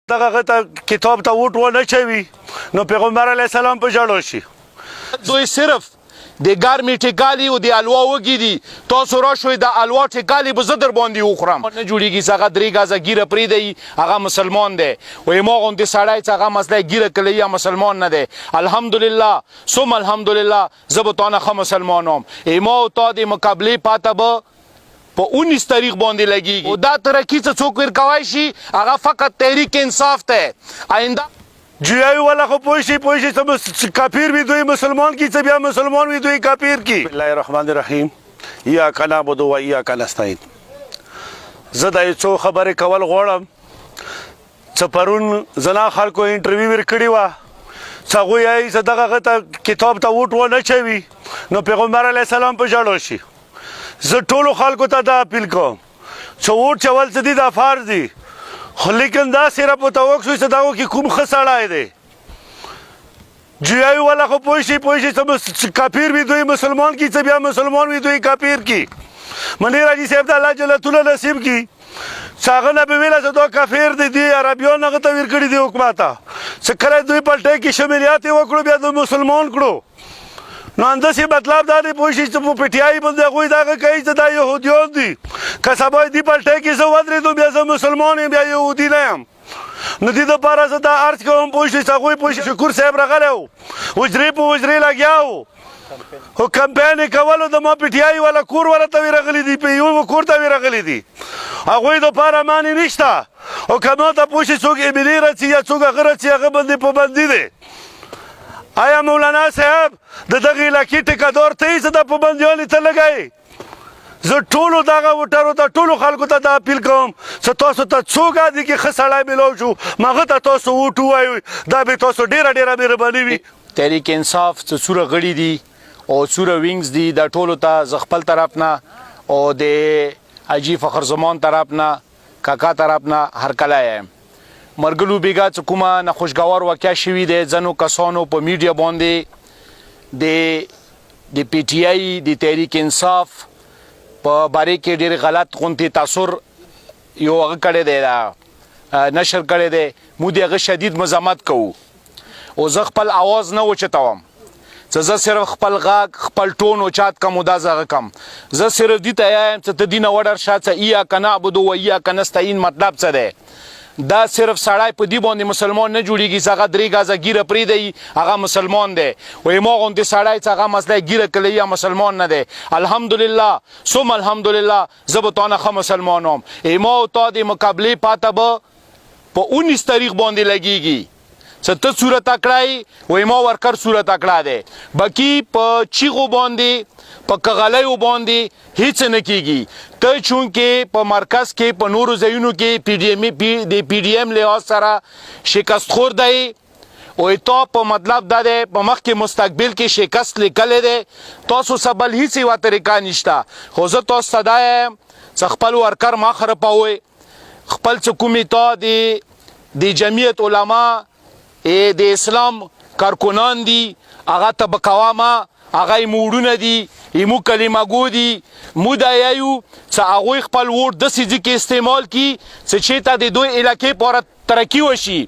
دغه کتاب ته ووټ ونه چوي نو پیغمبر علیه السلام په ژړو شي. دوی صرف د ګرمې ټکالي او د الوا وږي دي. تاسو راشئ د الوا ټکالي به زه در باندې وخورم. نه جوړېږي چې هغه 3 ګزه ګیره پرېږدی هغه مسلمان دی. وایي ما غوندې سړی چې هغه مسله ګیره کړی یا مسلمان نه دی. الحمدلله ثم الحمدلله زه به تا نه ښه مسلمان وم. ما او تا د مقابلې پاته به په 19 تاریخ باندې لګېږي. او دا ترقي څه څوک ورکوی شي هغه فقط تحریک انصاف دی. آینده جویای والا خو پوه شي څه کافر وي دوی مسلمان کی څه بیا مسلمان وي دوی کافر کی. بسم الله الرحمن الرحیم. ایاک نعبد و ایاک نستعین. زه د یو څو خبرې کول غواړم چې پرون زنا خلکو انټرویو ورکړې وه چې هغوی یې چې دغه کتاب ته ووټ ونه چوي نو پیغمبر علیه السلام په ژړو شي. زه ټولو خلکو ته دا اپیل کوم چې ووټ چول څه دي دا فرض دي خو لیکن دا صرف ورته وکړو چې دغو کې کوم ښه سړی دی. جویایي والا خو پوه شي څه کافر وي دوی مسلمان کی څه بیا مسلمان وي دوی کافر کی. منیر حاجي صاحب د الله جل جلاله نصیب کی چې هغه نه به ویله چې دا کافر دی دي عربیان هغه ته ورکړي دي حکومت ته چې کله دوی پلټۍ کې شمولیت یې وکړو بیا دوی مسلمان کړو. نو همداسې مطلب دا دی پوه شي چې په پی ټي آی باندې هغوی دغه کوي چې دا یهودیان دي. که سبا دې پلټۍ کې زه ودرېدم بیا زه مسلمان یم بیا یهودي نه یم. نو دې دپاره زه دا عرض کوم پوه شي چې هغوی پوه شي شکور صاحب راغلی و حجرې په حجرې لګیا و خو کمپین یې کولو د ما پی ټي آی والا کور والا ته راغلي دي په یو کور ته راغلي دي. هغوی دپاره معنې نشته. او که ما ته پوه شي څوک امیر رڅي یا څوک هغه رڅي هغه باندې پابندي دی. آیا مولانا صاحب د دغې علاقې ټیکهدار ته یې چې دا پابندیانې ته لګوي؟ زه ټولو دغه وټرو ته ټولو خلکو ته دا اپیل کوم چې تاسو ته څوک دي کې ښه سړی میلاو شو هغه ته تاسو ووټ ووایو دا به تاسو ډېره ډېره مهرباني وي. تحریک انصاف څه څوره غړي دي او څوره وینګز دي دا ټولو ته زه خپل طرف نه او د حاجي فخر زمان طرف نه کاکا طرف نه هرکلی یم. مرګلو بیګا چې کومه ناخوشګوار واقع شوي دی ځینو کسانو په میډیا باندې د پی ټي آی د تحریک انصاف په باره کې ډېر غلط غوندې تاثر یو هغه کړی دی نشر کړی دی. موږ د هغه شدید مذمت کوو او زه خپل اواز نه اوچتوم چې زه صرف خپل غږ خپل ټون اوچات کم او دا زه هغه کم. زه صرف دې ته یم چې ته دې نه وډر شه چې ایاک نعبد و ایاک نستعین مطلب څه دی. دا صرف سړی په دې باندې مسلمان نه جوړېږي چې هغه 3 ګزه ګیره پرېږدی هغه مسلمان دی. وایي ما غوندې سړی چې هغه مسله ګیره کړی یا مسلمان نه دی. الحمدلله ثم الحمدلله زه به تا نه ښه مسلمان وم. ما او تا د مقابلې پاته به په 19 تاریخ باندې لګېږي چې ته صورت کړی وایي ما ورکر صورت کړی دی. بقي په چیغو باندې په کغلیو باندې هیڅ نه کیږي. ته چونکې په مرکز کې په نورو ځایونو کې د پی ډي ایم لحاظ سره شکست خور دی او تا په مطلب دا دی په مخکې مستقبل کې شکست لیکلی دی. تاسو څه بل هیڅ یوه طریقه نشته. خو زه تاسو ته دا یم چې خپل ورکر ما خرپوئ. خپل چې کومې تا د جمعیت علماء د اسلام کارکنان دي هغه ته به کوامه هغه یې موډونه دي ایمو کلمه گو دي. مو دا یایو چې هغوی خپل ووټ داسې ځای کې استعمال کړي چې چېرته د دوی علاقې پاره ترقي وشي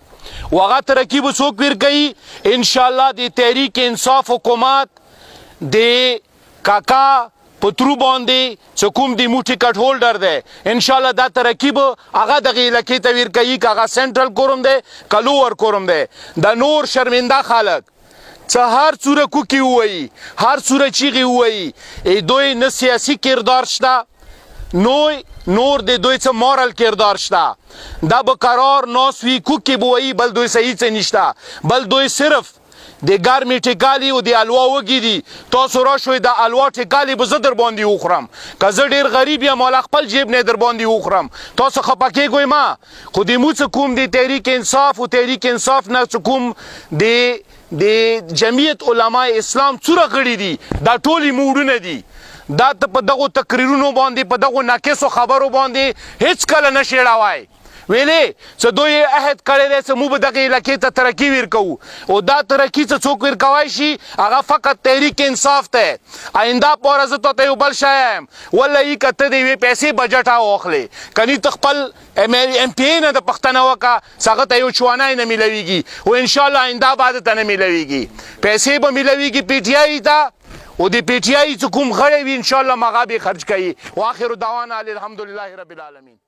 و هغه ترقي به څوک ورکوي. انشاءالله د تحریک انصاف حکومت د کاکا په ترو باندې چې کوم د مو ټیکټ هولډر دی انشاءالله دا ترقي به هغه دغې علاقې ته ورکوي که هغه سنټرل کورم دی که لوور کورم دی. د نور شرمنده خلک څه هر څوره کوکې ووایي هر څوره چیغې ووایي دوی نه سیاسي کردار شته نور د دوی څه مورل کردار شته. دا به قرار ناست وي کوکې به وایي بل دوی صحیح څه نشته بل دوی صرف د ګرمې ټکالي او د الوا وږي دي. تاسو راشئ د الوا ټکالي به زه در باندې وخورم. که زه ډېر غریب یم والا خپل جیب نه در باندې وخورم. تاسو خفه کېږئ ما خو د مو څه کوم د تحریک انصاف او تحریک انصاف نه څه کوم د جمعیت علماء اسلام څوره غړي دي دا ټولې موډونه دي. دا ته په دغو تقریرونو باندې په دغو ناقصو خبرو باندې هیڅ کله نه شېړوئ. ویلې څه دوی عهد کړی دی څه موږ به دغې علاقې ته ترقي ورکوو او دا ترقي څه څوک ورکوی شي هغه فقط تحریک انصاف دی آینده په ورځ زه ته یو بل شی یم والله یي که ته د یوې پیسې بجټ واخلې کني ته خپل ایم پی ای نه د پښتنه وکړه څه هغه ته یو چوانای نه میلویږي او انشاءالله آینده بعد ته نه میلویږي پیسې به میلویږي پی ټي آی ته او د پی ټي آی چې کوم غړی وي انشاءالله هغه به خرج کوي واخر دعوانا الحمدلله رب العالمین